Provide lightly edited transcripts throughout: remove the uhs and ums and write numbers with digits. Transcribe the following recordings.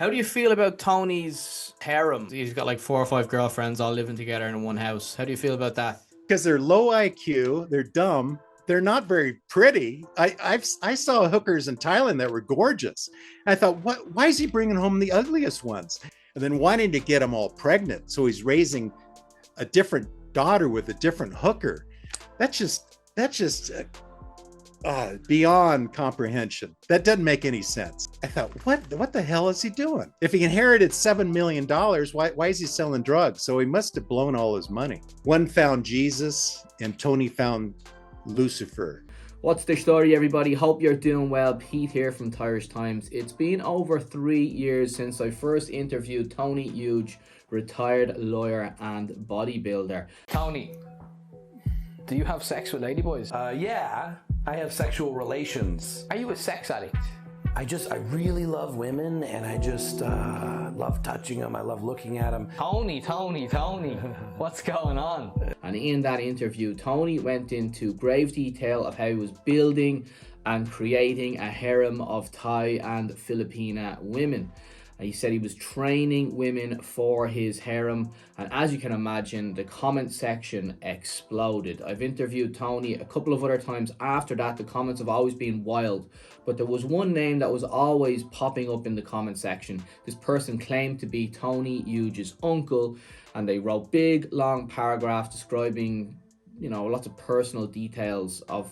How do you feel about Tony's harem? He's got like 4 or 5 girlfriends all living together in one house. How do you feel about that? Because they're low IQ, they're dumb, they're not very pretty. I saw hookers in Thailand that were gorgeous. I thought, what? Why is he bringing home the ugliest ones? And then wanting to get them all pregnant, so he's raising a different daughter with a different hooker. That's just beyond comprehension. That doesn't make any sense. I thought, what the hell is he doing? If he inherited $7 million, why is he selling drugs? So he must have blown all his money. One found Jesus, and Tony found Lucifer. What's the story, everybody? Hope you're doing well. Pete here from Thairish Times. It's been over 3 years since I first interviewed Tony Huge, retired lawyer and bodybuilder. Tony, do you have sex with ladyboys? Yeah, I have sexual relations. Are you a sex addict? I really love women, and I just love touching them. I love looking at them. Tony, what's going on? And in that interview, Tony went into grave detail of how he was building and creating a harem of Thai and Filipina women. He said he was training women for his harem, and as you can imagine, the comment section exploded. I've interviewed Tony a couple of other times after that. The comments have always been wild, but there was one name that was always popping up in the comment section. This person claimed to be Tony Huge's uncle, and they wrote big, long paragraphs describing, lots of personal details of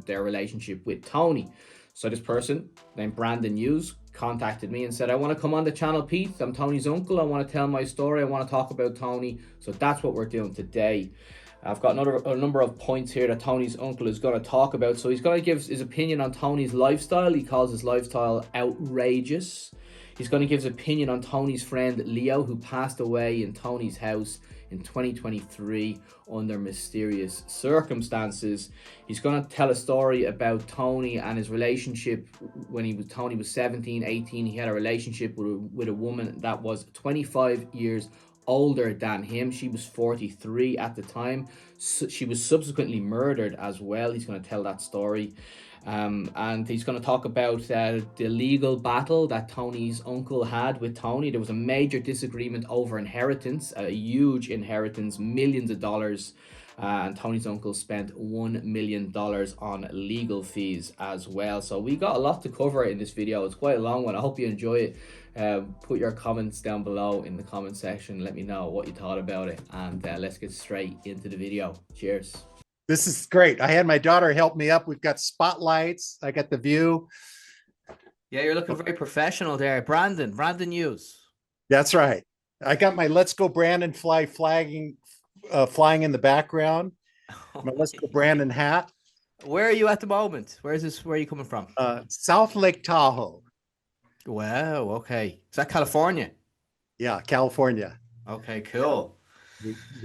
their relationship with Tony. So this person named Brandon Hughes contacted me and said, I want to come on the channel, Pete. I'm Tony's uncle. I want to tell my story. I want to talk about Tony. So that's what we're doing today. I've got a number of points here that Tony's uncle is going to talk about. So he's going to give his opinion on Tony's lifestyle. He calls his lifestyle outrageous. He's going to give his opinion on Tony's friend Leo, who passed away in Tony's house in 2023 under mysterious circumstances. He's going to tell a story about Tony and his relationship when Tony was 17, 18. He had a relationship with a woman that was 25 years older than him. She was 43 at the time. So she was subsequently murdered as well. He's going to tell that story. And he's going to talk about the legal battle that Tony's uncle had with Tony. There was a major disagreement over inheritance, a huge inheritance, millions of dollars. And Tony's uncle spent $1 million on legal fees as well. So we got a lot to cover in this video. It's quite a long one. I hope you enjoy it. Put your comments down below in the comment section. Let me know what you thought about it. And let's get straight into the video. Cheers. This is great. I had my daughter help me up. We've got spotlights. I got the view. Yeah, you're looking very professional there. Brandon Hughes. That's right. I got my Let's Go Brandon flying in the background. My Let's Go Brandon hat. Where are you at the moment? Where are you coming from? South Lake Tahoe. Wow, okay. Is that California? Yeah, California. Okay, cool.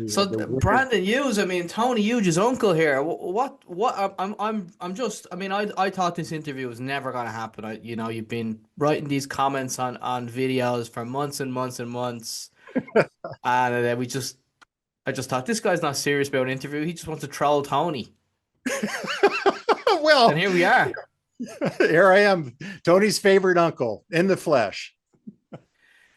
So Brandon Hughes, Tony Huge's uncle here. I thought this interview was never going to happen. You've been writing these comments on videos for months and months and months, and then I just thought this guy's not serious about an interview. He just wants to troll Tony. Well, and here we are. Here I am, Tony's favorite uncle in the flesh.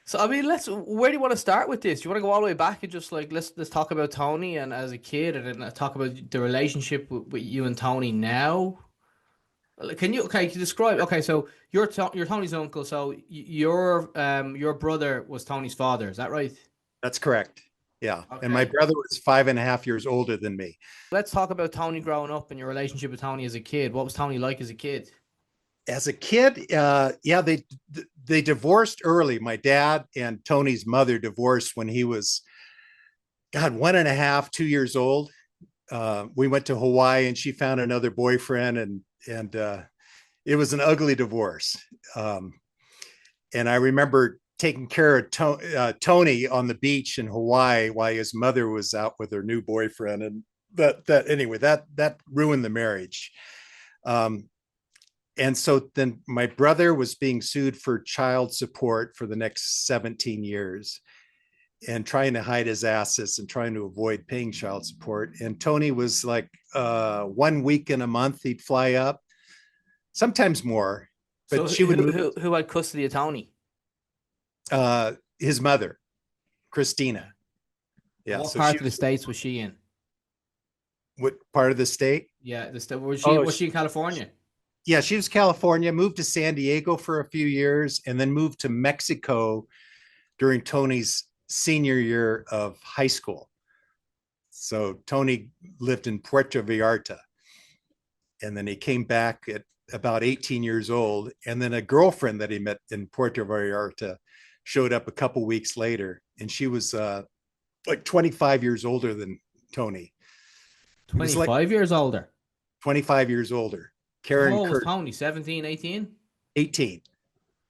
So where do you want to start with this? Do you want to go all the way back and just let's talk about Tony and as a kid, and then talk about the relationship with you and Tony now? Can you describe? Okay, so you're Tony's uncle. So your brother was Tony's father. Is that right? That's correct. Yeah, Okay. And my brother was 5.5 years older than me. Let's talk about Tony growing up and your relationship with Tony as a kid. What was Tony like as a kid? As a kid, they divorced early. My dad and Tony's mother divorced when he was, 1.5, 2 years old. We went to Hawaii, and she found another boyfriend, and it was an ugly divorce. And I remember taking care of Tony on the beach in Hawaii while his mother was out with her new boyfriend, and that ruined the marriage. And so then my brother was being sued for child support for the next 17 years and trying to hide his assets and trying to avoid paying child support. And Tony was like 1 week in a month, he'd fly up, sometimes more. But so who had custody of Tony? His mother, Christina. And Yeah. what So she part of the was, States was she in? what part of the state? Yeah, was she Oh, was she in California? yeah, she was California, moved to San Diego for a few years, and then moved to Mexico during Tony's senior year of high school. So Tony lived in Puerto Vallarta, and then he came back at about 18 years old. And then a girlfriend that he met in Puerto Vallarta showed up a couple weeks later, and she was like 25 years older than Tony. He was like 25 years older. 25 years older. How Karen old was Kurt, Tony? 17, 18? 18.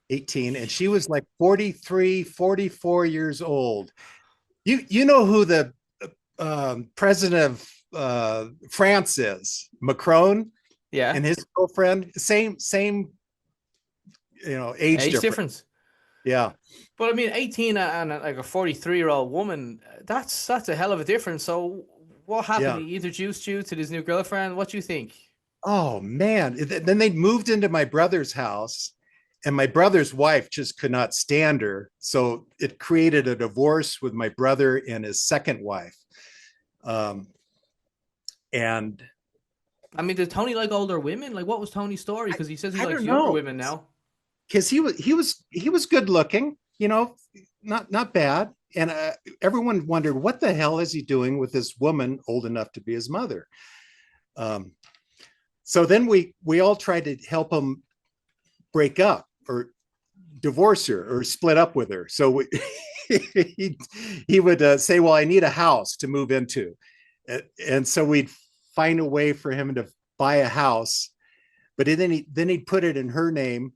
18, and she was like 43, 44 years old. You know who the president of France is? Macron Yeah. and his girlfriend, same age Age difference. difference. Yeah. But I mean, 18 and like a 43-year-old woman, that's a hell of a difference. So what happened? Yeah. He introduced you to this new girlfriend. What do you think? Oh man. Then they moved into my brother's house, and my brother's wife just could not stand her. So it created a divorce with my brother and his second wife. And I mean, did Tony like older women? Like, what was Tony's story? Because he says he I likes don't younger know, women now. because he was good looking, not bad. And everyone wondered, what the hell is he doing with this woman old enough to be his mother? Um, so then we all tried to help him break up or divorce her or split up with her. So he would say, well, I need a house to move into. And so we'd find a way for him to buy a house, but then he'd put it in her name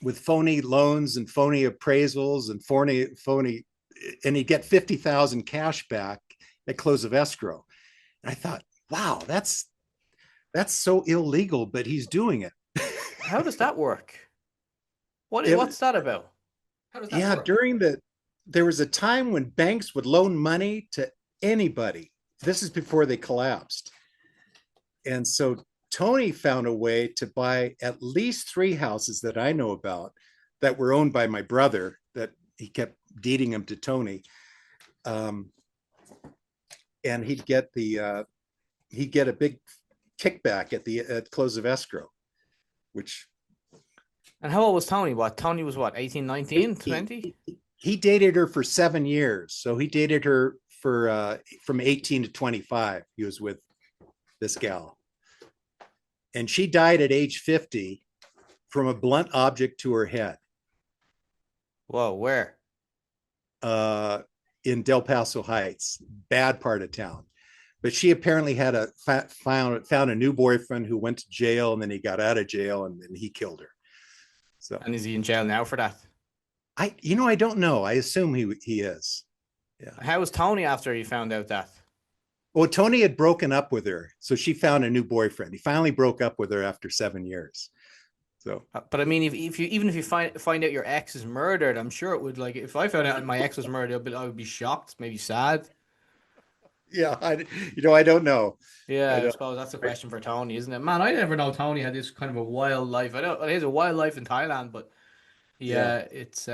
with phony loans and phony appraisals and phony, and he'd get 50,000 cash back at close of escrow. And I thought, wow, that's so illegal, but he's doing it. How does that work? What's that about? How does that Yeah, work? there was a time when banks would loan money to anybody. This is before they collapsed. And so Tony found a way to buy at least 3 houses that I know about that were owned by my brother, that he kept deeding them to Tony. And he'd get a big kickback at close of escrow, which And how old was Tony? Tony was 18, 19, 20? he dated her for 7 years. So he dated her for from 18 to 25. He was with this gal. And she died at age 50 from a blunt object to her head. Whoa, where? In Del Paso Heights, bad part of town. But she apparently had found a new boyfriend who went to jail, and then he got out of jail, and then he killed her. So, And is he in jail now for that? I don't know. I assume he is. Yeah. How was Tony after he found out that? Well, Tony had broken up with her, so she found a new boyfriend. He finally broke up with her after 7 years. So, But I mean, if you find out your ex is murdered, I'm sure it would, like, if I found out my ex was murdered, I would be shocked, maybe sad. yeah, I don't know. Yeah, I suppose that's a question for Tony, isn't it? Man, I never know Tony had this kind of a wild life. I know he has a wild life in Thailand, but yeah, it's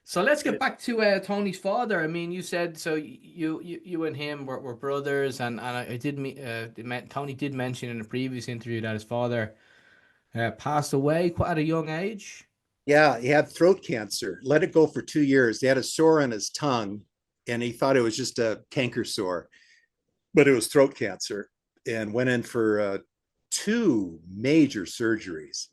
so let's get back to Tony's father. I mean, you said so you and him were brothers, and I did Tony did mention in a previous interview that his father passed away quite at a young age. Yeah, he had throat cancer. Let it go for 2 years. He had a sore on his tongue, and he thought it was just a canker sore, but it was throat cancer, and went in for 2 major surgeries,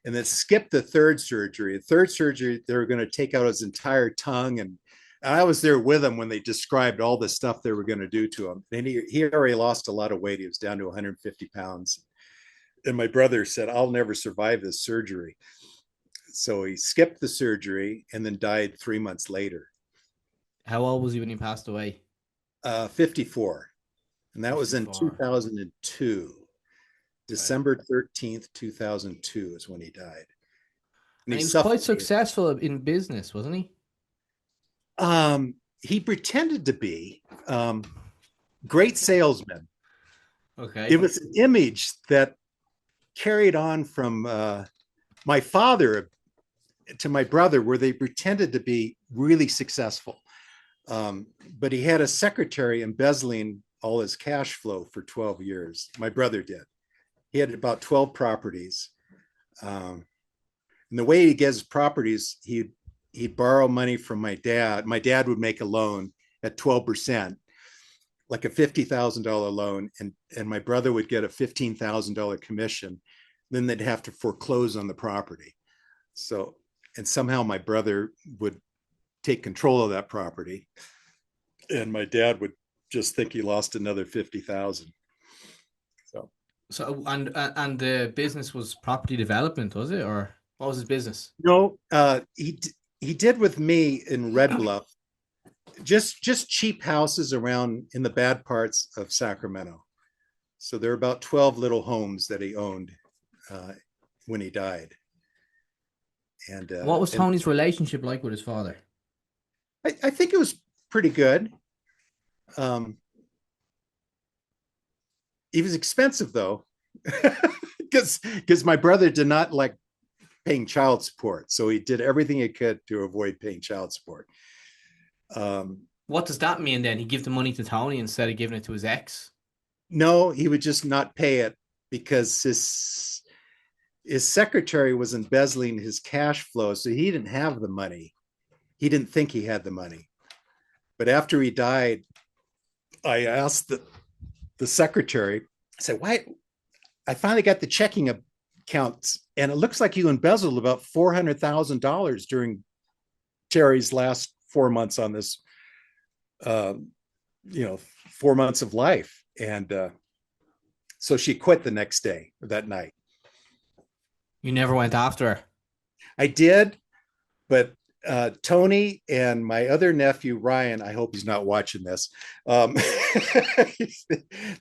and then skipped the third surgery. The third surgery, they were going to take out his entire tongue, and I was there with him when they described all the stuff they were going to do to him. And he already lost a lot of weight. He was down to 150 pounds. And my brother said, I'll never survive this surgery. So he skipped the surgery and then died 3 months later. How old was he when he passed away? 54. And that 54. Was in 2002. December 13th, 2002 is when he died. And he was quite successful in business, wasn't he? He pretended to be. Great salesman. Okay. It was an image that carried on from my father to my brother where they pretended to be really successful. But he had a secretary embezzling all his cash flow for 12 years. My brother did. He had about 12 properties. And the way he gets properties, he'd borrow money from my dad. My dad would make a loan at 12%, like a $50,000 loan. And my brother would get a $15,000 commission. Then they'd have to foreclose on the property. So, and somehow my brother would take control of that property. And my dad would just think he lost another 50,000. So and the business was property development, was it, or what was his business? No, he did with me in Red Bluff, just cheap houses around in the bad parts of Sacramento. So there are about 12 little homes that he owned when he died. And what was Tony's relationship like with his father? I think it was pretty good. He was expensive though, because my brother did not like paying child support, so he did everything he could to avoid paying child support. What does that mean then? He give the money to Tony instead of giving it to his ex? No, he would just not pay it because his secretary was embezzling his cash flow, so he didn't have the money. He didn't think he had the money. But after he died, I asked the secretary, I said, why? I finally got the checking accounts, and it looks like you embezzled about $400,000 during Terry's last 4 months on this, 4 months of life. And so she quit the next day, or that night. You never went after her? I did, but Tony and my other nephew Ryan, I hope he's not watching this.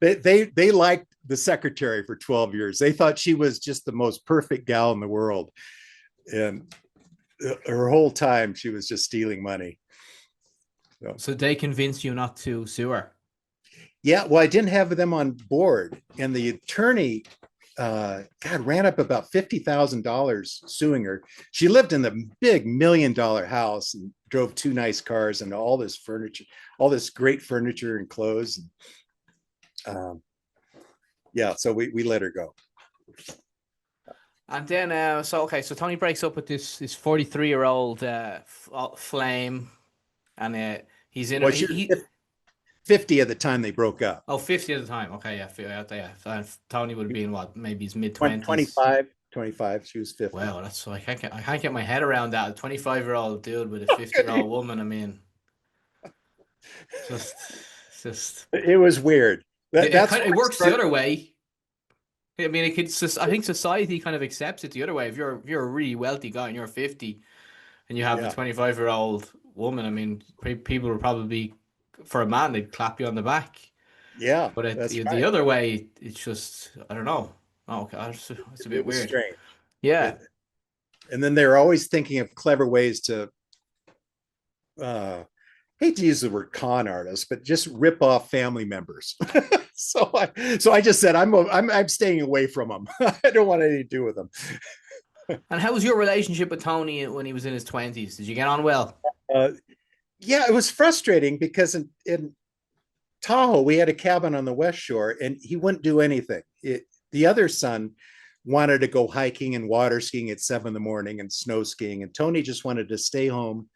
They liked the secretary for 12 years. They thought she was just the most perfect gal in the world, and her whole time she was just stealing money. So they convinced you not to sue her? Yeah, well, I didn't have them on board, and the attorney ran up about $50,000 suing her. She lived in the big $1 million house and drove 2 nice cars and all this furniture, all this great furniture and clothes. So we let her go. And then, so Tony breaks up with this 43-year-old flame, and he's in. 50 at the time they broke up. Oh, 50 at the time. Okay, yeah. Tony would have been what, maybe his mid-20s. 25. She was 50. Wow, that's so I can't get my head around that. A 25-year-old dude with a 50-year-old woman. I mean, just. It was weird. It works the other way. I mean, I think society kind of accepts it the other way. If you're a really wealthy guy and you're 50, and you have a 25-year-old woman, I mean, people will probably, for a man, they'd clap you on the back. Yeah, but the other way, it's just, I don't know. Oh God, it's a bit weird. Strange. Yeah. And then they're always thinking of clever ways to, hate to use the word con artists, but just rip off family members. So I just said, I'm staying away from them. I don't want anything to do with them. And how was your relationship with Tony when he was in his 20s? Did you get on well? Yeah, it was frustrating because in Tahoe, we had a cabin on the West Shore and he wouldn't do anything. The other son wanted to go hiking and water skiing at 7 a.m. and snow skiing. And Tony just wanted to stay home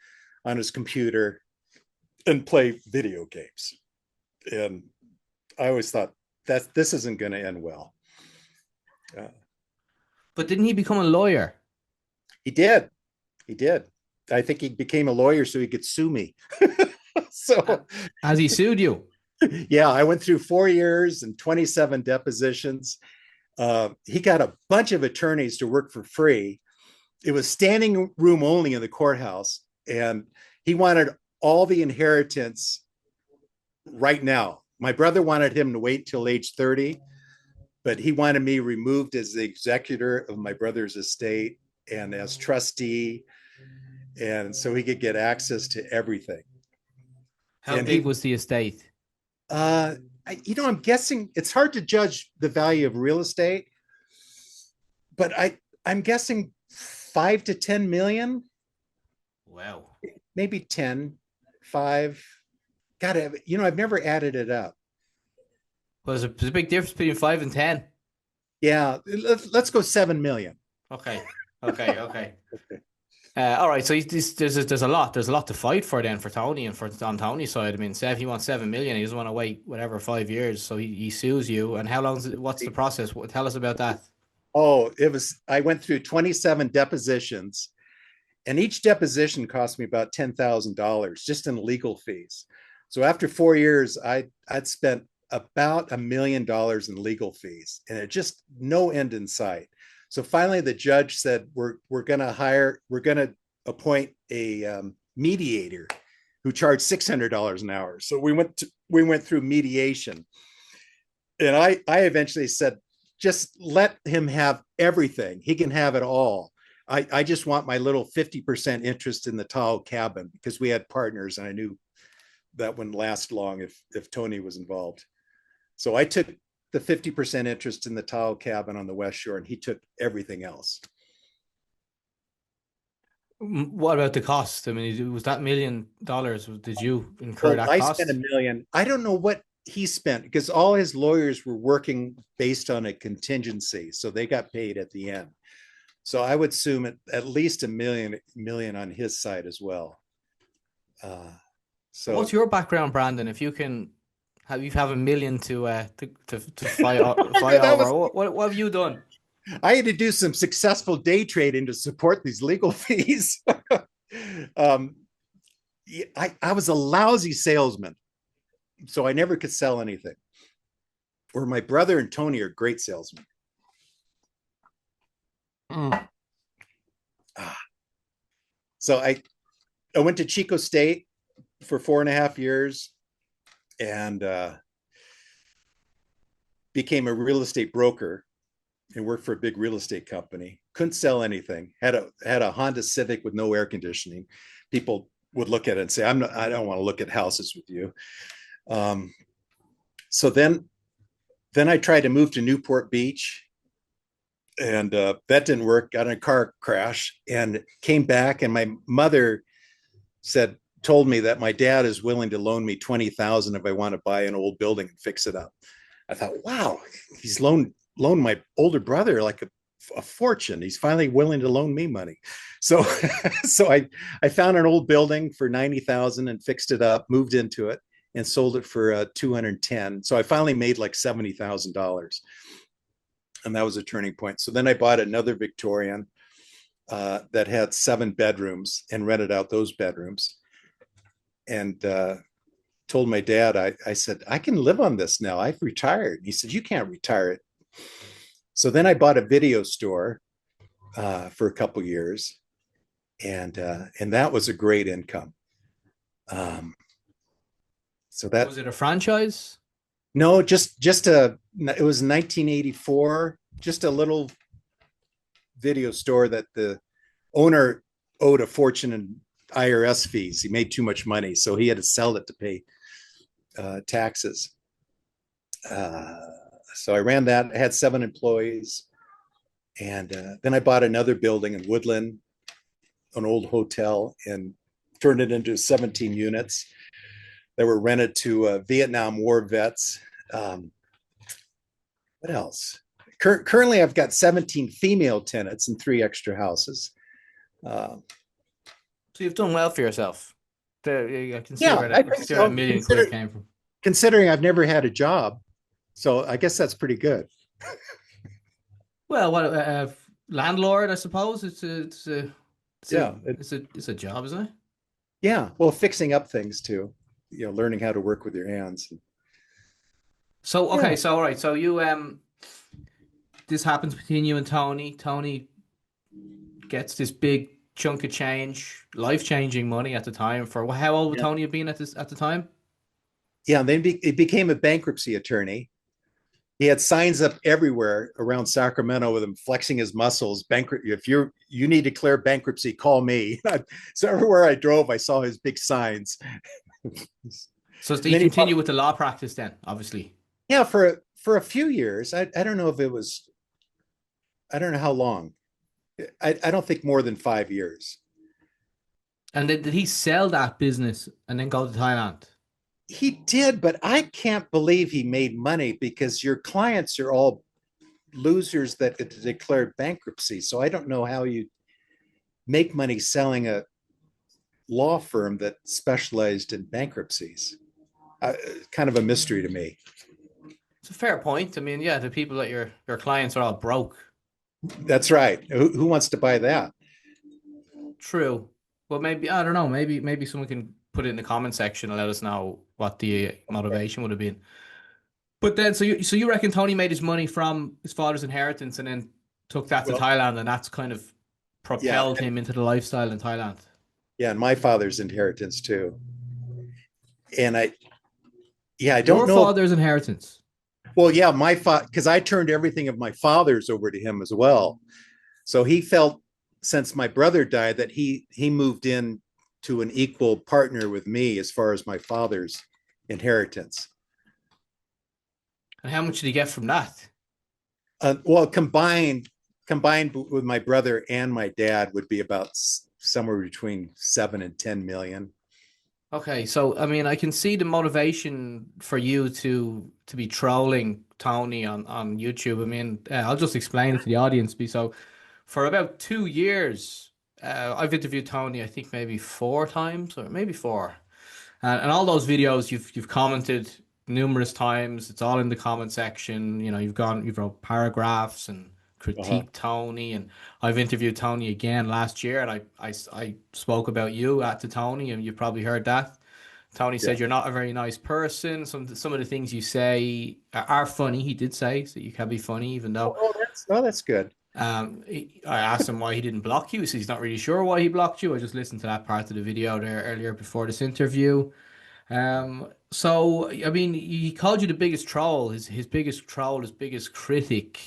on his computer and play video games. And I always thought this isn't going to end well. But didn't he become a lawyer? He did. I think he became a lawyer so he could sue me. So has he sued you? Yeah, I went through 4 years and 27 depositions. He got a bunch of attorneys to work for free. It was standing room only in the courthouse, and he wanted all the inheritance right now. My brother wanted him to wait till age 30, but he wanted me removed as the executor of my brother's estate and as trustee, and so he could get access to everything. How big was the estate? I'm guessing it's hard to judge the value of real estate, but I'm guessing 5 to 10 million, Wow. maybe 10, 5. God, I've never added it up. Well, there's a big difference between 5 and 10. Yeah, let's go 7 million. Okay. All right, so there's a lot to fight for then for Tony and on Tony's side. I mean, say if he wants 7 million, he doesn't want to wait whatever 5 years, so he sues you. And how long what's the process? Tell us about that. Oh, I went through 27 depositions, and each deposition cost me about $10,000 just in legal fees. So after 4 years, I'd spent about $1 million in legal fees, and it just no end in sight. So finally, the judge said, we're going to appoint a mediator who charged $600 an hour. So we went through mediation, and I eventually said, just let him have everything. He can have it all. I just want my little 50% interest in the tile cabin, because we had partners, and I knew that wouldn't last long if Tony was involved. So I took the 50% interest in the tile cabin on the West Shore, and he took everything else. What about the cost? I mean, was that $1 million? Did you incur that cost? I spent $1 million. I don't know what he spent, because all his lawyers were working based on a contingency, so they got paid at the end. So I would assume at least $1 million on his side as well. So what's your background, Brandon? If you can have $1 million to fight over, what have you done? I had to do some successful day trading to support these legal fees. I was a lousy salesman, so I never could sell anything. Where my brother and Tony are great salesmen. So I went to Chico State for 4.5 years, and became a real estate broker and worked for a big real estate company. Couldn't sell anything. Had a Honda Civic with no air conditioning. People would look at it and say, I don't want to look at houses with you. So then I tried to move to Newport Beach, and that didn't work. Got in a car crash and came back, and my mother told me that my dad is willing to loan me $20,000 if I want to buy an old building and fix it up. I thought, wow, he's loaned my older brother like a fortune. He's finally willing to loan me money. So I found an old building for $90,000 and fixed it up, moved into it, and sold it for $210,000. So I finally made like $70,000, and that was a turning point. So then I bought another Victorian that had 7 bedrooms and rented out those bedrooms, and told my dad, I said, I can live on this now. I've retired. He said, you can't retire it. So then I bought a video store for a couple years, and that was a great income. So that was it a franchise? No, it was 1984, just a little video store that the owner owed a fortune in IRS fees. He made too much money, so he had to sell it to pay taxes. So I ran that. I had 7 employees, and then I bought another building in Woodland, an old hotel, and turned it into 17 units that were rented to Vietnam War vets. What else? Currently, I've got 17 female tenants and 3 extra houses. So you've done well for yourself. I can see where that $1 million quid came from. Considering I've never had a job, so I guess that's pretty good. Well, what landlord, I suppose. It's a job, isn't it? Yeah. Well, fixing up things too. Learning how to work with your hands. So okay, yeah. So all right, so you this happens between you and Tony. Tony gets this big chunk of change, life-changing money at the time. For how old would Tony have been at the time? Yeah, then it became a bankruptcy attorney. He had signs up everywhere around Sacramento with him flexing his muscles. If you need to declare bankruptcy, call me. So everywhere I drove, I saw his big signs. So did he continue with the law practice then, obviously? Yeah, for a few years. I don't know if it was, I don't know how long. I don't think more than 5 years. And did he sell that business and then go to Thailand? He did, but I can't believe he made money because your clients are all losers that declared bankruptcy. So I don't know how you make money selling a law firm that specialized in bankruptcies. Kind of a mystery to me. It's a fair point. I mean, yeah, the people that your clients are all broke. That's right. Who wants to buy that? True. Well, maybe I don't know. Maybe someone can put it in the comment section and let us know what the motivation would have been. But then, so you reckon Tony made his money from his father's inheritance and then took that to Well, Thailand, and that's kind of yeah, propelled him into the lifestyle in Thailand. yeah, and my father's inheritance too. And I Your don't know. father's inheritance. Well, yeah, my father, because I turned everything of my father's over to him as well. So he felt, since my brother died, that he moved in to an equal partner with me as far as my father's inheritance. And how much did he get from that? Well, combined with my brother and my dad would be about somewhere between 7 and 10 million. Okay, so I mean, I can see the motivation for you to be trolling Tony on YouTube. I mean, I'll just explain it to the audience. So, for about 2 years, I've interviewed Tony, I think maybe 4 times or maybe four, and all those videos you've commented numerous times. It's all in the comment section. You know, you've wrote paragraphs and Uh-huh. critiqued Tony, and I've interviewed Tony again last year, and I spoke about you to Tony, and you've probably heard that. Tony Yeah. said you're not a very nice person. Some of the things you say are funny. He did say so you can be funny, even though That's good. I asked him why he didn't block you. So he's not really sure why he blocked you. I just listened to that part of the video there earlier before this interview. So I mean, he called you the biggest troll, his biggest troll, his biggest critic.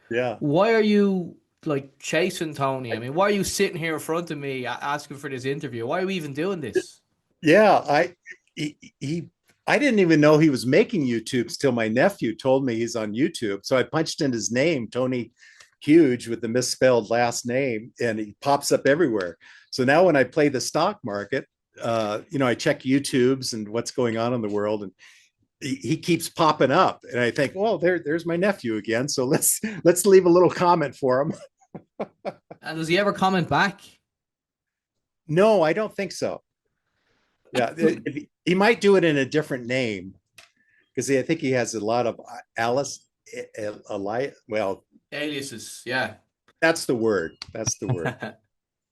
Yeah. Why are you like chasing Tony? I mean, why are you sitting here in front of me asking for this interview? Why are we even doing this? Yeah, he I didn't even know he was making YouTubes till my nephew told me he's on YouTube. So I punched in his name, Tony Huge, with the misspelled last name, and he pops up everywhere. So now when I play the stock market, I check YouTubes and what's going on in the world, and he keeps popping up, and I think, well, there's my nephew again. So let's leave a little comment for him. And does he ever comment back? No, I don't think so. Yeah, he might do it in a different name because I think he has a lot of Alice, well, Aliases, yeah. that's the word. That's the word.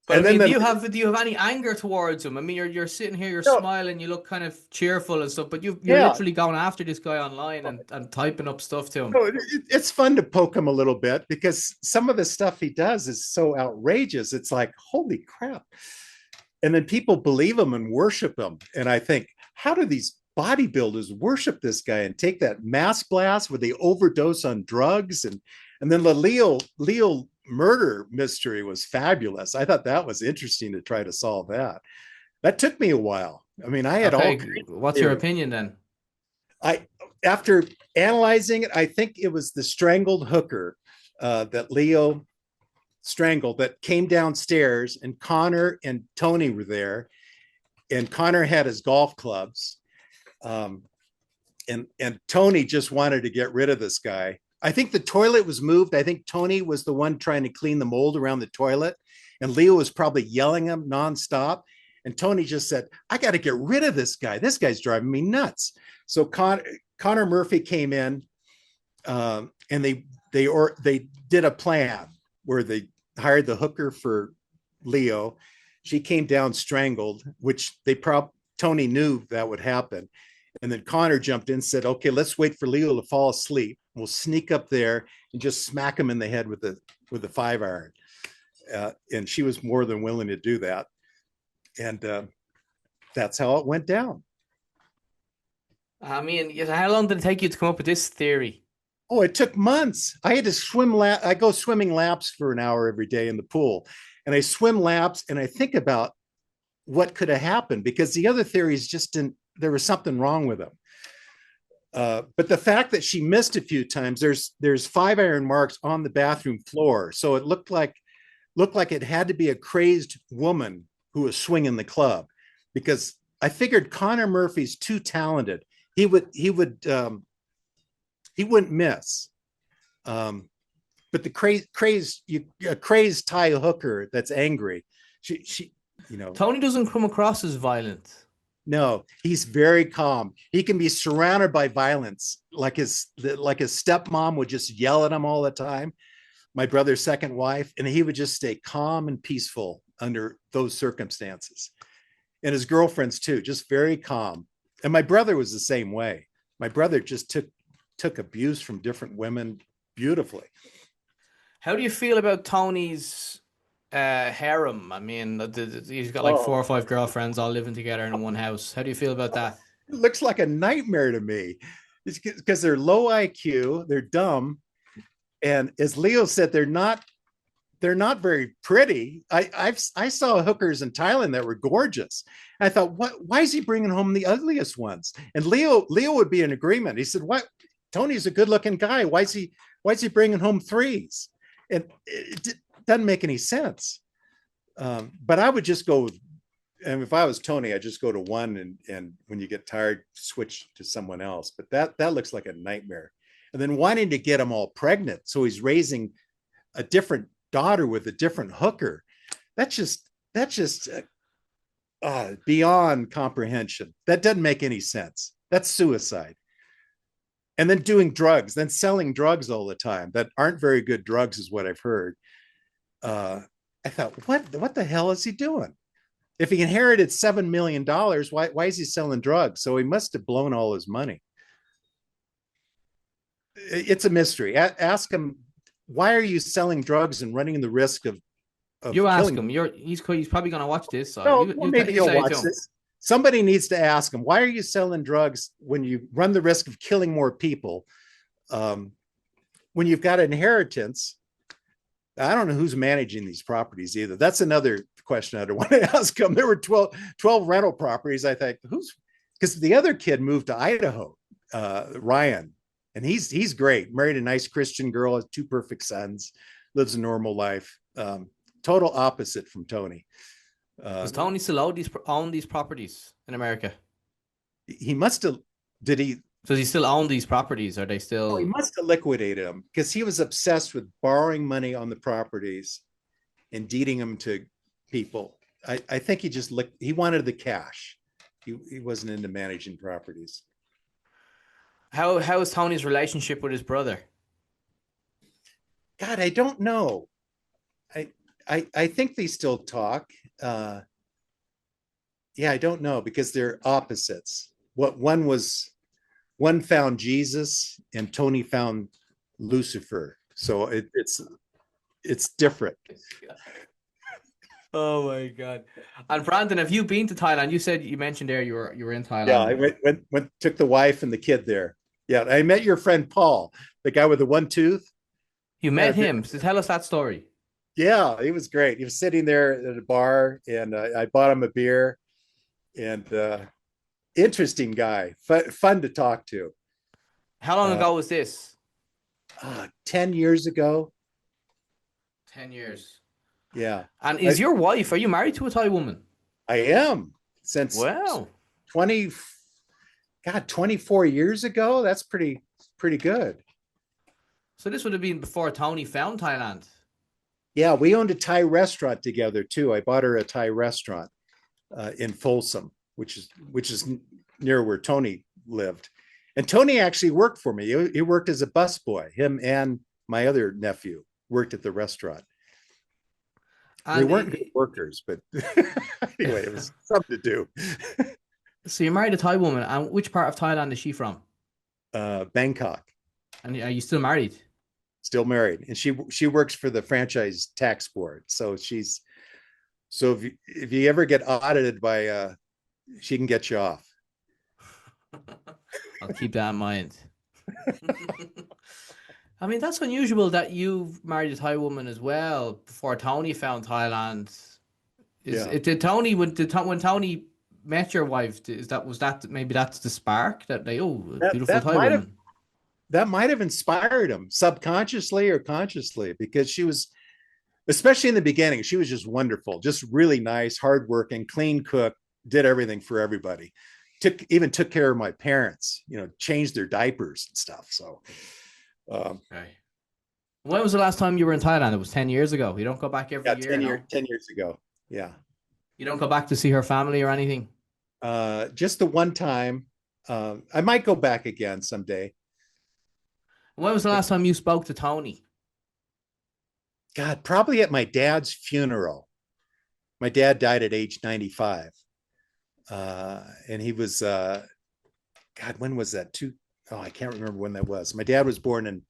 But And I then mean, do you have any anger towards him? I mean, you're sitting here, you're no, smiling, you look kind of cheerful and stuff, but you're yeah, literally going after this guy online and typing up stuff to him. no, it's fun to poke him a little bit because some of the stuff he does is so outrageous. It's like, holy crap. And then people believe him and worship him. And I think, how do these bodybuilders worship this guy and take that mass blast where they overdose on drugs? And then the Leo murder mystery was fabulous. I thought that was interesting to try to solve that. That took me a while. I mean, I had all Okay, kinds of what's your theories. opinion then? I After analyzing it, I think it was the strangled hooker that Leo strangled that came downstairs, and Connor and Tony were there, and Connor had his golf clubs, and Tony just wanted to get rid of this guy. I think the toilet was moved. I think Tony was the one trying to clean the mold around the toilet, and Leo was probably yelling him nonstop. And Tony just said, "I got to get rid of this guy. This guy's driving me nuts." So Connor Murphy came in, and they did a plan where they hired the hooker for Leo. She came down strangled, which Tony knew that would happen. And then Connor jumped in and said, "Okay, let's wait for Leo to fall asleep. We'll sneak up there and just smack him in the head with the 5-iron." And she was more than willing to do that. And that's how it went down. I mean, how long did it take you to come up with this theory? Oh, it took months. I had to I go swimming laps for an hour every day in the pool, and I swim laps and I think about what could have happened, because the other theories just didn't, there was something wrong with them. But the fact that she missed a few times, there's 5-iron marks on the bathroom floor. So it looked like looked like it had to be a crazed woman who was swinging the club, because I figured Connor Murphy's too talented. He wouldn't miss. But the crazed Thai hooker that's angry, she, Tony doesn't come across as violent. No, he's very calm. He can be surrounded by violence, like his stepmom would just yell at him all the time, my brother's second wife, and he would just stay calm and peaceful under those circumstances. And his girlfriends too, just very calm. And my brother was the same way. My brother just took abuse from different women beautifully. How do you feel about Tony's harem? I mean, he's got like 4 or 5 girlfriends all living together in one house. How do you feel about that? It looks like a nightmare to me. It's because they're low IQ, they're dumb, and as Leo said, they're not very pretty. I saw hookers in Thailand that were gorgeous. I thought, why is he bringing home the ugliest ones? And Leo would be in agreement. He said, "What? Tony's a good-looking guy. Why is he bringing home threes?" And it doesn't make any sense. But I would just go with, and if I was Tony, I'd just go to one, and when you get tired, switch to someone else. But that looks like a nightmare. And then wanting to get them all pregnant, so he's raising a different daughter with a different hooker. That's just beyond comprehension. That doesn't make any sense. That's suicide. And then doing drugs, then selling drugs all the time that aren't very good drugs, is what I've heard. I thought, what the hell is he doing? If he inherited $7 million, why is he selling drugs? So he must have blown all his money. It's a mystery. Ask him, why are you selling drugs and running the risk of you ask him. He's probably going to watch this. So maybe he'll watch this. Somebody needs to ask him, why are you selling drugs when you run the risk of killing more people? When you've got an inheritance, I don't know who's managing these properties either. That's another question I'd want to ask him. There were 12 rental properties. I think because the other kid moved to Idaho, Ryan, and he's great. Married a nice Christian girl, has 2 perfect sons, lives a normal life. Total opposite from Tony. Does Tony still own these properties in America? He must have. Did he? Does he still own these properties? Are they still? Oh, he must have liquidated them, because he was obsessed with borrowing money on the properties and deeding them to people. I think he wanted the cash. He wasn't into managing properties. How is Tony's relationship with his brother? God, I don't know. I think they still talk. Yeah, I don't know, because they're opposites. One found Jesus and Tony found Lucifer. So it's different. Oh my God. And Brandon, have you been to Thailand? You mentioned there you were in Thailand. Yeah, I went took the wife and the kid there. Yeah, I met your friend Paul, the guy with the one tooth. You met him. So tell us that story. Yeah, he was great. He was sitting there at a bar, and I bought him a beer. And interesting guy, fun to talk to. How long ago was this? 10 years ago. 10 years. Yeah. And is your wife, are you married to a Thai woman? I am, since 24 years ago. That's pretty good. So this would have been before Tony found Thailand. Yeah, we owned a Thai restaurant together too. I bought her a Thai restaurant in Folsom, which is near where Tony lived. And Tony actually worked for me. He worked as a busboy. Him and my other nephew worked at the restaurant. And we weren't good workers, but anyway, it was something to do. So you married a Thai woman, and which part of Thailand is she from? Bangkok. And are you still married? Still married, and she works for the franchise tax board. So if you ever get audited by, she can get you off. I'll keep that in mind. I mean, that's unusual that you've married a Thai woman as well before Tony found Thailand. When Tony met your wife, was that maybe that's the spark that beautiful Thai woman? That might have inspired him subconsciously or consciously, because she was especially in the beginning. She was just wonderful, just really nice, hardworking, clean cook, did everything for everybody. Took care of my parents, changed their diapers and stuff. So, Okay. When was the last time you were in Thailand? It was 10 years ago. You don't go back every yeah, year, no? 10 years ago. Yeah. You don't go back to see her family or anything? Just the one time. I might go back again someday. When was the last time you spoke to Tony? God, probably at my dad's funeral. My dad died at age 95. And he was, God, when was that? I can't remember when that was. My dad was born in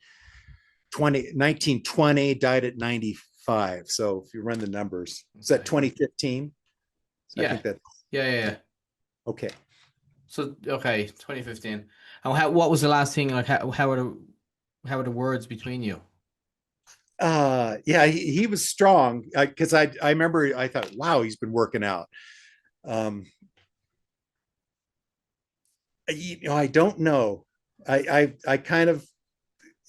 1920, died at 95. So if you run the numbers, is that 2015? So Yeah. I think that. Yeah. Okay. So, okay, 2015. And what was the last thing, like, how are the words between you? Yeah, he was strong, because I remember I thought, wow, he's been working out. I don't know. I kind of,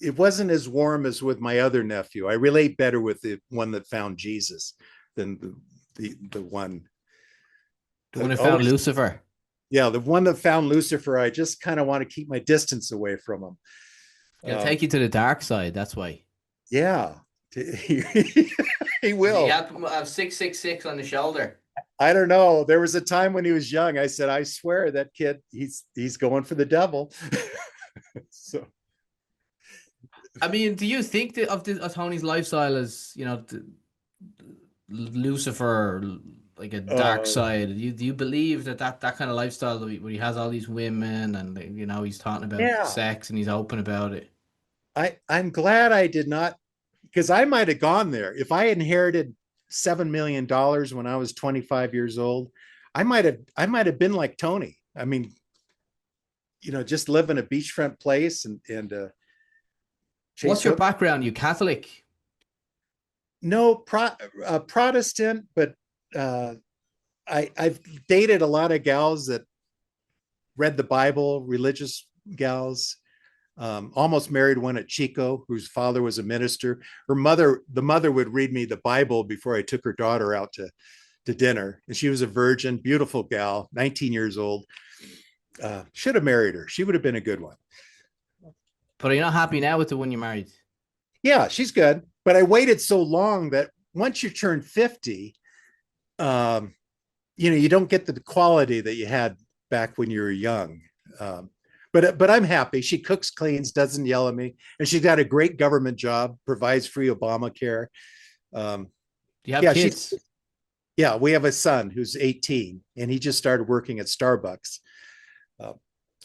it wasn't as warm as with my other nephew. I relate better with the one that found Jesus than the one. The one that found Lucifer. Yeah, the one that found Lucifer. I just kind of want to keep my distance away from him. He'll take you to the dark side. That's why. Yeah, he will. You have 666 on the shoulder. I don't know. There was a time when he was young. I said, I swear that kid, he's going for the devil. So, I mean, do you think of Tony's lifestyle as, Lucifer, like a dark side? Do you believe that kind of lifestyle where he has all these women and he's talking about sex and he's open about it? I'm glad I did not, because I might have gone there if I inherited $7 million when I was 25 years old. I might have been like Tony. I mean, just live in a beachfront place and what's your background? You Catholic? No, Protestant, but I've dated a lot of gals that read the Bible, religious gals. Almost married one at Chico, whose father was a minister. The mother would read me the Bible before I took her daughter out to dinner. And she was a virgin, beautiful gal, 19 years old. Should have married her. She would have been a good one. But are you not happy now with the one you married? Yeah, she's good. But I waited so long that once you turn 50, you don't get the quality that you had back when you were young. But I'm happy. She cooks, cleans, doesn't yell at me, and she's got a great government job, provides free Obamacare. Do you have kids? Yeah, we have a son who's 18, and he just started working at Starbucks.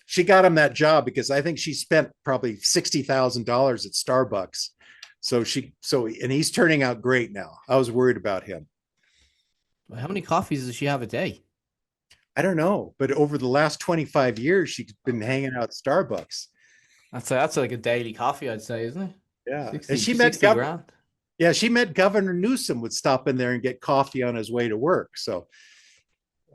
She got him that job because I think she spent probably $60,000 at Starbucks. And he's turning out great now. I was worried about him. How many coffees does she have a day? I don't know, but over the last 25 years, she's been hanging out at Starbucks. That's like a daily coffee, I'd say, isn't it? Yeah. 60, and she 60 met grand. Yeah, she met Governor Newsom, would stop in there and get coffee on his way to work. So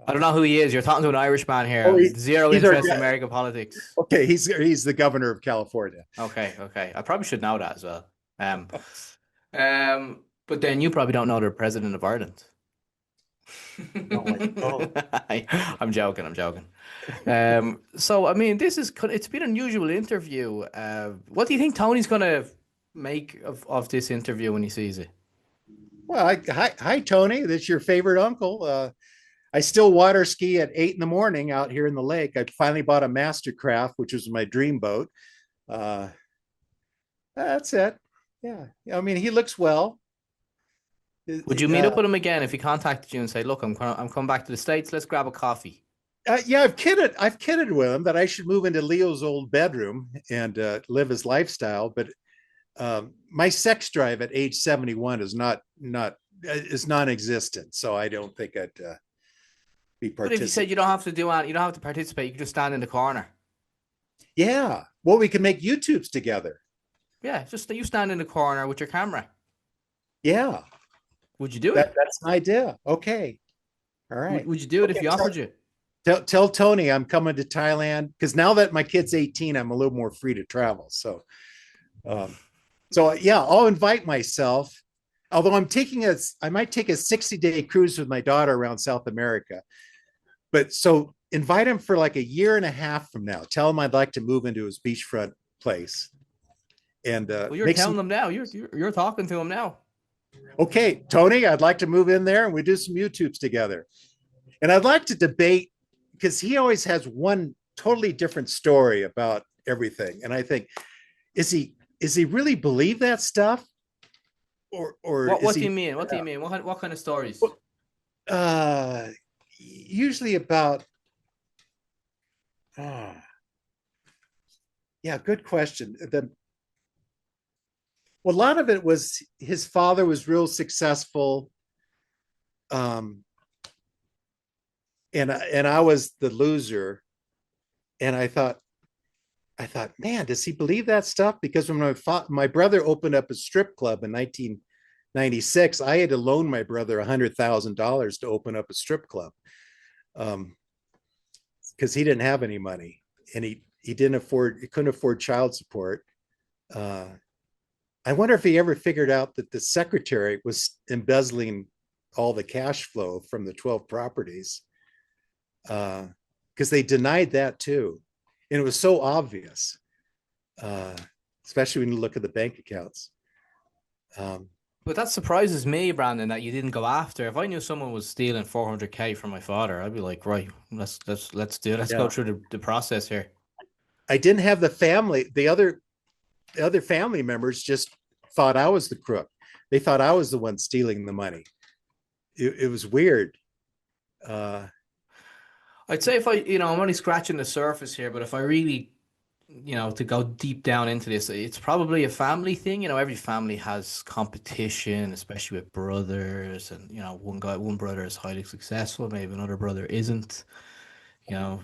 I don't know who he is. You're talking to an Irish man here. Zero interest in American politics. Okay, he's the governor of California. Okay. I probably should know that as well. But then you probably don't know the president of Ireland. Oh. I'm joking. So I mean, it's been an unusual interview. What do you think Tony's gonna make of this interview when he sees it? Well, hi Tony. This is your favorite uncle. I still water ski at 8 a.m. out here in the lake. I finally bought a Mastercraft, which was my dream boat. That's it. Yeah. I mean, he looks well. Would you meet up with him again if he contacted you and say, "Look, I'm coming back to the States. Let's grab a coffee"? Yeah, I've kidded with him that I should move into Leo's old bedroom and live his lifestyle. But my sex drive at age 71 is non-existent. So I don't think I'd be participating. But if you said you don't have to participate, you can just stand in the corner. Yeah. Well, we can make YouTubes together. Yeah, just you stand in the corner with your camera. Yeah. Would you do it? That's an idea. Okay. All right. Would you do it if he offered you? Tell Tony I'm coming to Thailand, because now that my kid's 18, I'm a little more free to travel. So yeah, I'll invite myself. Although I might take a 60-day cruise with my daughter around South America. But so invite him for like a year and a half from now. Tell him I'd like to move into his beachfront place. And Well, you're telling them now. You're talking to him now. Okay, Tony, I'd like to move in there and we do some YouTubes together. And I'd like to debate, because he always has one totally different story about everything. And I think, is he really believe that stuff? Or what do you mean? What do you mean? What kind of stories? Usually about yeah, good question. Well, a lot of it was his father was real successful. And I was the loser. And I thought, man, does he believe that stuff? Because when my brother opened up a strip club in 1996, I had to loan my brother $100,000 to open up a strip club, because he didn't have any money, and he couldn't afford child support. I wonder if he ever figured out that the secretary was embezzling all the cash flow from the 12 properties, because they denied that too. And it was so obvious, especially when you look at the bank accounts. But that surprises me, Brandon, that you didn't go after. If I knew someone was stealing 400K from my father, I'd be like, right, let's go through the process here. I didn't have the family. The other family members just thought I was the crook. They thought I was the one stealing the money. It was weird. I'd say if I'm only scratching the surface here, but if I really, to go deep down into this, it's probably a family thing. Every family has competition, especially with brothers, and one brother is highly successful, maybe another brother isn't.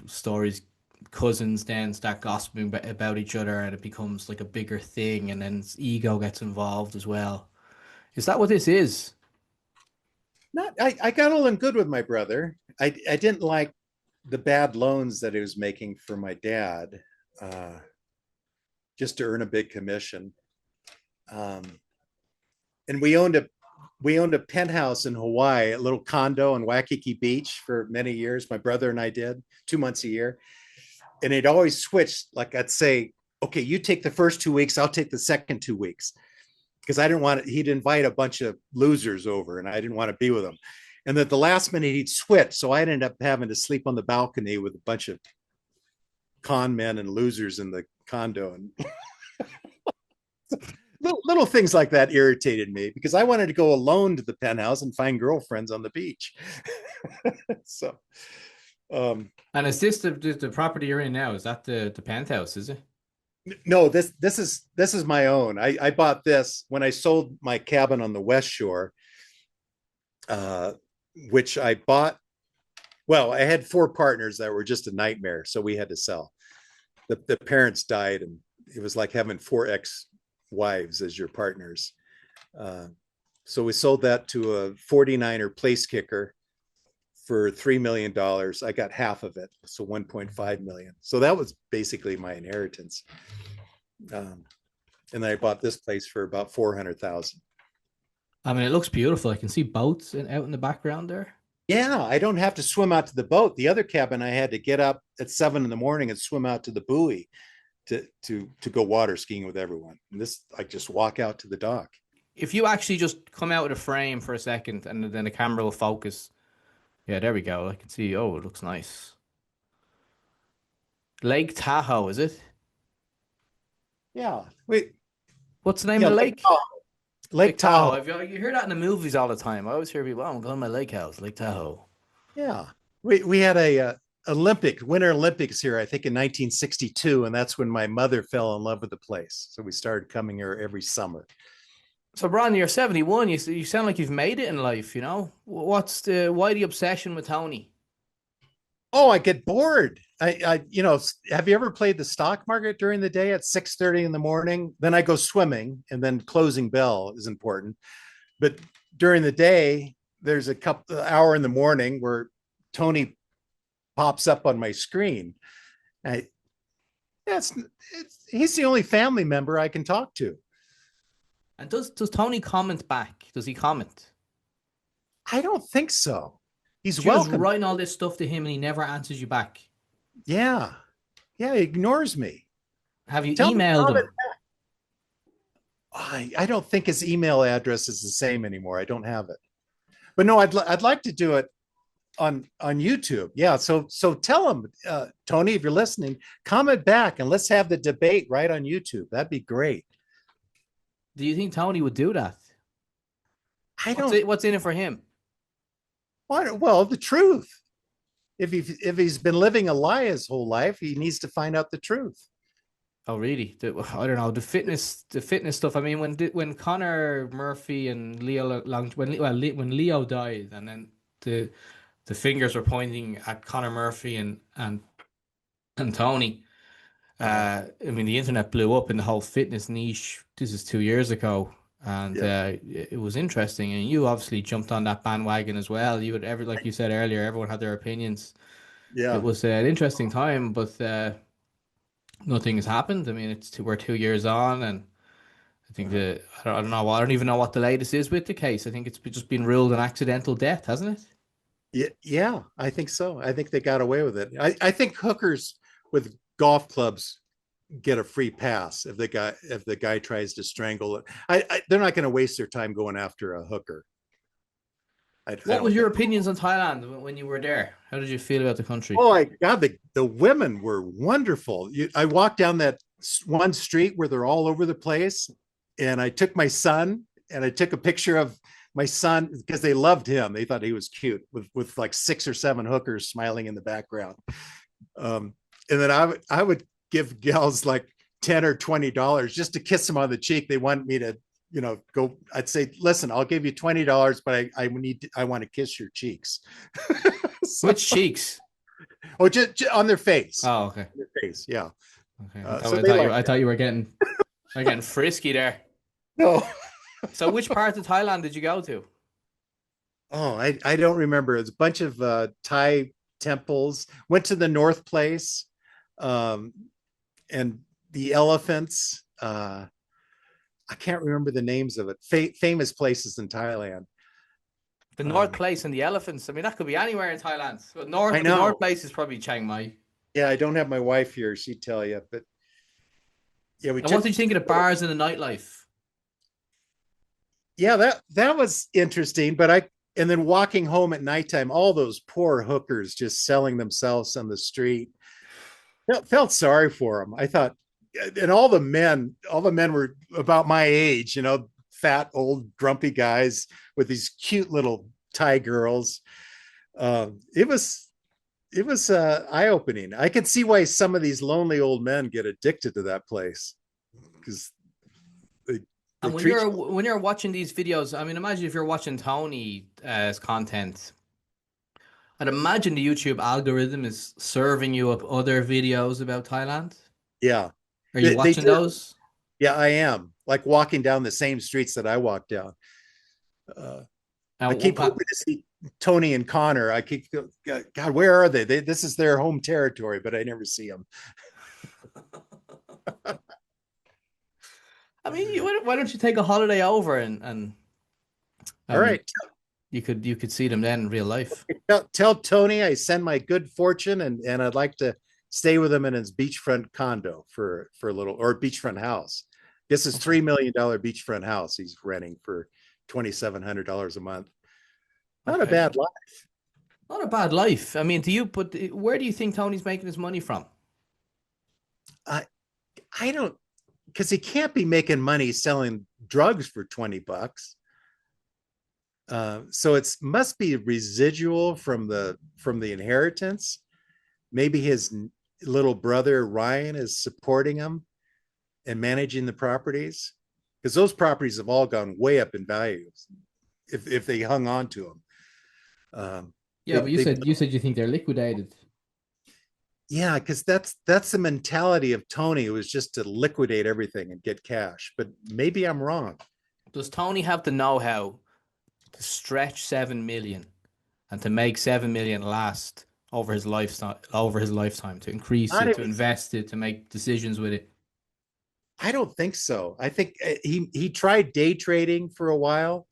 Stories, cousins then start gossiping about each other, and it becomes like a bigger thing, and then ego gets involved as well. Is that what this is? I got along good with my brother. I didn't like the bad loans that he was making for my dad, just to earn a big commission. And we owned a penthouse in Hawaii, a little condo in Waikiki Beach for many years. My brother and I did 2 months a year. And it always switched. Like I'd say, okay, you take the first 2 weeks, I'll take the second 2 weeks. Because I didn't want it, he'd invite a bunch of losers over and I didn't want to be with them. And at the last minute he'd switch. So I'd end up having to sleep on the balcony with a bunch of con men and losers in the condo. And little things like that irritated me because I wanted to go alone to the penthouse and find girlfriends on the beach. So, and is this the property you're in now? Is that the penthouse? Is it? No, this is my own. I bought this when I sold my cabin on the West Shore, which I bought. Well, I had 4 partners that were just a nightmare, so we had to sell. The parents died, and it was like having 4 ex-wives as your partners. So we sold that to a 49er place kicker for $3 million. I got half of it, so 1.5 million. So that was basically my inheritance. And then I bought this place for about 400,000. I mean, it looks beautiful. I can see boats out in the background there. Yeah, I don't have to swim out to the boat. The other cabin, I had to get up at 7 a.m. and swim out to the buoy to go water skiing with everyone. And this, I just walk out to the dock. If you actually just come out of the frame for a second, and then the camera will focus. Yeah, there we go. I can see. Oh, it looks nice. Lake Tahoe, is it? Yeah. Wait. What's the name of the lake? Lake Tahoe. You hear that in the movies all the time. I always hear people, "Oh, I'm going to my lake house, Lake Tahoe." Yeah. We had a Winter Olympics here, I think in 1962, and that's when my mother fell in love with the place. So we started coming here every summer. So, Brian, you're 71. You sound like you've made it in life. Why the obsession with Tony? Oh, I get bored. Have you ever played the stock market during the day at 6:30 in the morning? Then I go swimming, and then closing bell is important. But during the day, there's a hour in the morning where Tony pops up on my screen. He's the only family member I can talk to. And does Tony comment back? Does he comment? I don't think so. He's So you're just welcome. writing all this stuff to him and he never answers you back. Yeah. Yeah, he ignores me. Have you Tell me emailed comment. him? I don't think his email address is the same anymore. I don't have it. But no, I'd like to do it on YouTube. Yeah. So tell him, Tony, if you're listening, comment back and let's have the debate right on YouTube. That'd be great. Do you think Tony would do that? I don't. What's in it for him? Well, the truth. If he's been living a lie his whole life, he needs to find out the truth. Oh, really? I don't know. The fitness stuff. I mean, when Connor Murphy and when Leo died, and then the fingers were pointing at Connor Murphy and Tony. I mean, the internet blew up in the whole fitness niche. This is 2 years ago, and it was interesting. And you obviously jumped on that bandwagon as well. You had like you said earlier, everyone had their opinions. Yeah. It was an interesting time, but nothing has happened. I mean, we're 2 years on, and I think I don't know. I don't even know what the latest is with the case. I think it's just been ruled an accidental death, hasn't it? Yeah, I think so. I think they got away with it. I think hookers with golf clubs get a free pass if the guy tries to strangle it. They're not going to waste their time going after a hooker. What was your opinions on Thailand when you were there? How did you feel about the country? Oh my God, the women were wonderful. I walked down that one street where they're all over the place, and I took my son and I took a picture of my son because they loved him. They thought he was cute with like 6 or 7 hookers smiling in the background. And then I would give gals like $10 or $20 just to kiss them on the cheek. They want me to, go. I'd say, listen, I'll give you $20, but I want to kiss your cheeks. So, which cheeks? Oh, just on their face. Oh, okay. Their face, yeah. Okay. I thought you were getting frisky there. No. So which part of Thailand did you go to? Oh, I don't remember. It's a bunch of Thai temples. Went to the North Place, and the elephants. I can't remember the names of it. Famous places in Thailand. The North Place and the elephants. I mean, that could be anywhere in Thailand. But the North Place is probably Chiang Mai. Yeah, I don't have my wife here. She'd tell you. But yeah, what did you think of the bars and the nightlife? Yeah, that was interesting. But and then walking home at nighttime, all those poor hookers just selling themselves on the street. Felt sorry for them. I thought, and all the men were about my age, fat, old, grumpy guys with these cute little Thai girls. It was eye-opening. I can see why some of these lonely old men get addicted to that place, because and when you're watching these videos, I mean, imagine if you're watching Tony's content. I'd imagine the YouTube algorithm is serving you up other videos about Thailand. Yeah. Are you watching those? Yeah, I am. Like walking down the same streets that I walk down. I keep hoping to see Tony and Connor. I keep, God, where are they? This is their home territory, but I never see them. I mean, why don't you take a holiday over and all right, you could see them then in real life. Tell Tony I send my good fortune, and I'd like to stay with him in his beachfront condo for a little, or beachfront house. This is $3 million beachfront house he's renting for $2,700 a month. Not a bad life. Not a bad life. I mean, where do you think Tony's making his money from? I don't, because he can't be making money selling drugs for $20. So it must be residual from the inheritance. Maybe his little brother Ryan is supporting him and managing the properties, because those properties have all gone way up in value if they hung on to them. But you said you think they're liquidated. Yeah, because that's the mentality of Tony. It was just to liquidate everything and get cash. But maybe I'm wrong. Does Tony have the know-how to stretch 7 million and to make 7 million last over his lifetime, to increase it, to invest it, to make decisions with it? I don't think so. I think he tried day trading for a while,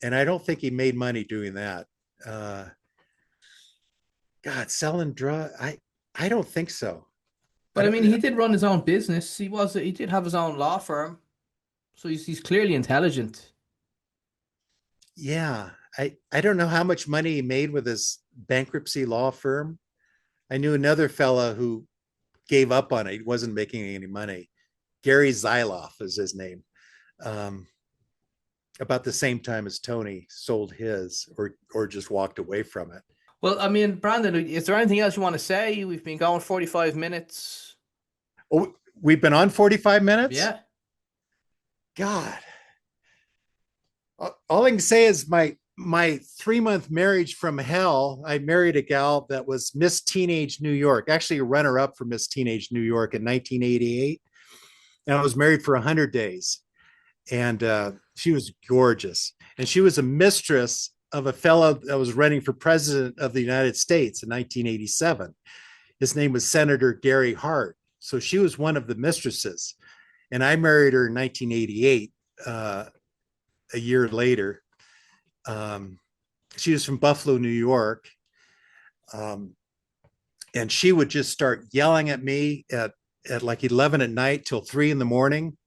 And I don't think he made money doing that. Uh, God, selling drugs. I don't think so. I But I don't, mean, he did run his own business. He did have his own law firm, so he's clearly intelligent. yeah, I don't know how much money he made with his bankruptcy law firm. I knew another fella who gave up on it. He wasn't making any money. Gary Zyloff is his name. Um, about the same time as Tony sold his, or just walked away from it. Well, I mean, Brandon, is there anything else you want to say? We've been going 45 minutes. Oh, we've been on 45 minutes. Yeah. God, all I can say is my 3-month marriage from hell. I married a gal that was Miss Teenage New York, actually a runner up for Miss Teenage New York in 1988, and I was married for 100 days. And she was gorgeous, and she was a mistress of a fellow that was running for president of the United States in 1987. His name was Senator Gary Hart. So she was one of the mistresses, and I married her in 1988. A year later, she was from Buffalo, New York, and she would just start yelling at me at like 11 at night till 3 in the morning.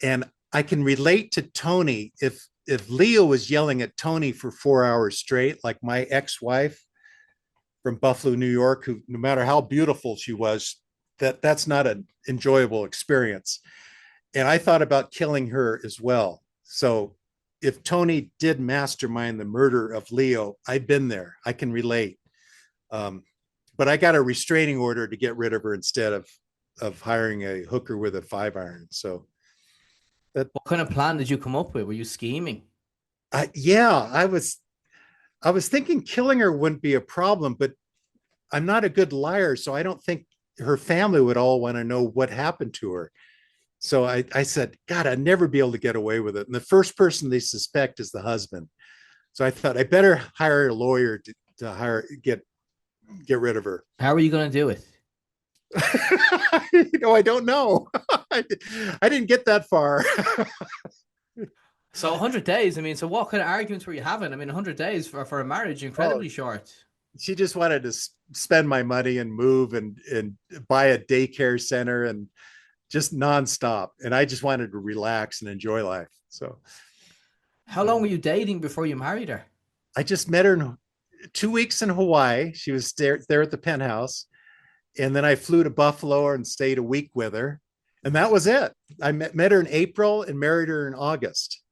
And I can relate to Tony. If Leo was yelling at Tony for 4 hours straight, like my ex-wife from Buffalo, New York, who no matter how beautiful she was, that's not an enjoyable experience. And I thought about killing her as well. So if Tony did mastermind the murder of Leo, I've been there. I can relate. But I got a restraining order to get rid of her instead of hiring a hooker with a 5-iron. So What kind of plan did you come up with? Were you scheming? yeah, I was thinking killing her wouldn't be a problem, but I'm not a good liar, so I don't think her family would all want to know what happened to her. So I said, God, I'd never be able to get away with it. And the first person they suspect is the husband. So I thought I better hire a lawyer to get rid of her. How are you going to do it? I don't know. I didn't get that far. So 100 days, I mean, so what kind of arguments were you having? I mean, 100 days for a marriage, incredibly short. She just wanted to spend my money and move and buy a daycare center and just nonstop. And I just wanted to relax and enjoy life. So How long were you dating before you married her? I just met her in 2 weeks in Hawaii. She was there at the penthouse. And then I flew to Buffalo and stayed a week with her. And that was it. I met her in April and married her in August.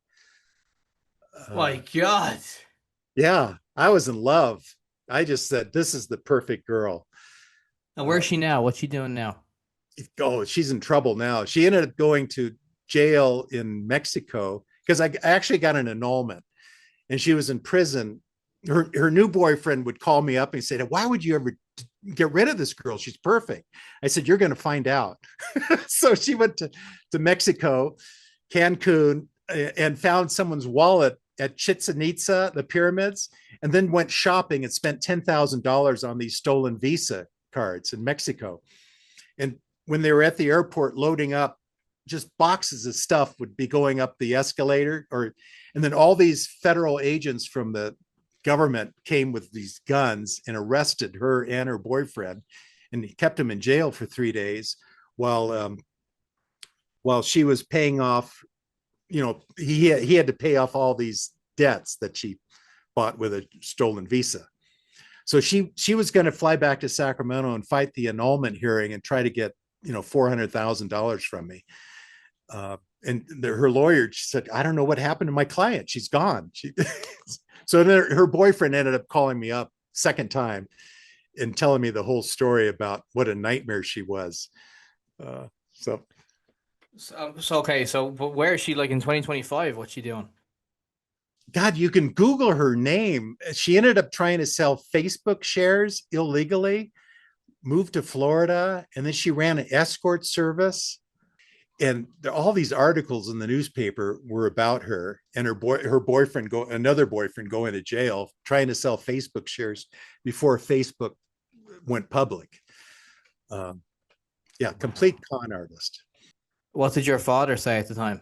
My God. Yeah, I was in love. I just said, this is the perfect girl. And where's she now? What's she doing now? Oh, she's in trouble now. She ended up going to jail in Mexico because I actually got an annulment, and she was in prison. Her new boyfriend would call me up and say, why would you ever get rid of this girl? She's perfect. I said, you're going to find out. So she went to Mexico, Cancun, and found someone's wallet at Chichen Itza, the pyramids, and then went shopping and spent $10,000 on these stolen Visa cards in Mexico. And when they were at the airport loading up, just boxes of stuff would be going up the escalator, and then all these federal agents from the government came with these guns and arrested her and her boyfriend, and he kept them in jail for 3 days while she was paying off. He had to pay off all these debts that she bought with a stolen Visa. So she was going to fly back to Sacramento and fight the annulment hearing and try to get $400,000 from me. And her lawyer said, I don't know what happened to my client. She's gone. So then her boyfriend ended up calling me up second time and telling me the whole story about what a nightmare she was. Okay, but where is she, like, in 2025? What's she doing? God, you can Google her name. She ended up trying to sell Facebook shares illegally, moved to Florida, and then she ran an escort service. And all these articles in the newspaper were about her and another boyfriend going to jail, trying to sell Facebook shares before Facebook went public. Complete con artist. What did your father say at the time?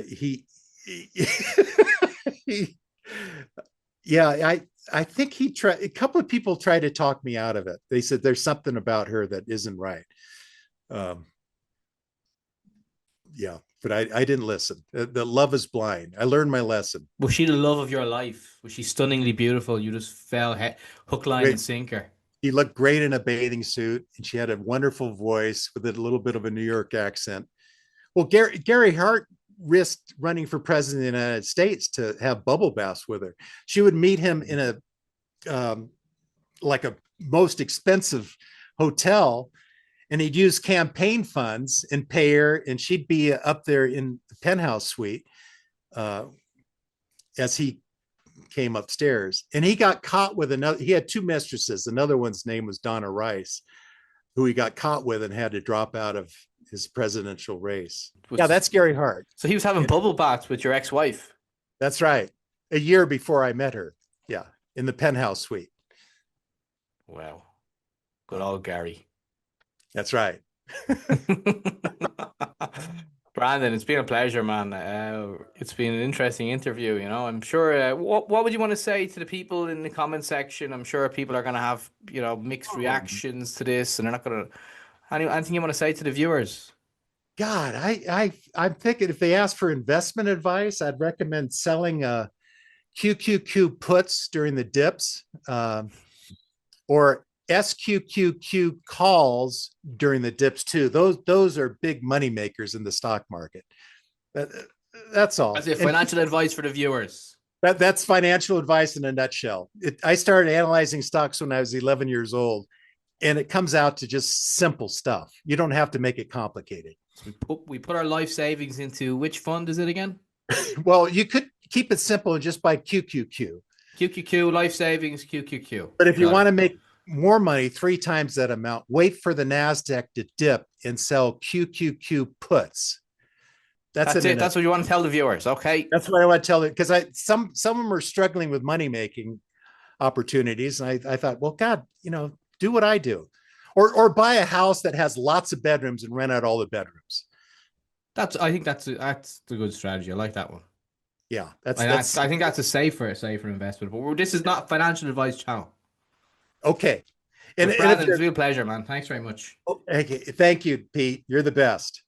He Yeah, I think he tried. A couple of people tried to talk me out of it. They said there's something about her that isn't right. Um, yeah, but I didn't listen. The love is blind. I learned my lesson. Was she the love of your life? Was she stunningly beautiful? You just fell hook, line, and Great. sinker. She looked great in a bathing suit, and she had a wonderful voice with a little bit of a New York accent. Well, Gary Hart risked running for president of the United States to have bubble baths with her. She would meet him in a like a most expensive hotel, and he'd use campaign funds and pay her, and she'd be up there in the penthouse suite uh, as he came upstairs. And he got caught with another. He had two mistresses. Another one's name was Donna Rice, who he got caught with and had to drop out of his presidential race. Yeah, that's Gary Hart. So he was having bubble baths with your ex-wife. That's right. A year before I met her. Yeah, in the penthouse suite. Wow. Good old Gary. That's right. Brandon, it's been a pleasure, man. It's been an interesting interview, you know. I'm sure. What would you want to say to the people in the comment section? I'm sure people are going to have, you know, mixed reactions to this, and they're not going to. Anything you want to say to the viewers? God, I'm thinking if they ask for investment advice, I'd recommend selling QQQ puts during the dips, or SQQQ calls during the dips too. Those are big money makers in the stock market. That's all. That's it. Financial advice for the viewers. That's financial advice in a nutshell. I started analyzing stocks when I was 11 years old, and it comes out to just simple stuff. You don't have to make it complicated. So we put our life savings into which fund is it again? Well, you could keep it simple and just buy QQQ. QQQ, life savings, QQQ. But if you want to make more money, 3 times that amount, wait for the NASDAQ to dip and sell QQQ puts. That's it. That's what you want to tell the viewers. Okay. That's what I want to tell them, because some of them are struggling with money making opportunities. And I thought, well, God, you know, do what I do. Or buy a house that has lots of bedrooms and rent out all the bedrooms. I think that's a good strategy. I like that one. Yeah, I think that's a safer investment. But this is not financial advice channel. Okay. And Brandon, it's a real pleasure, man. Thanks very much. Okay. Thank you, Pete. You're the best.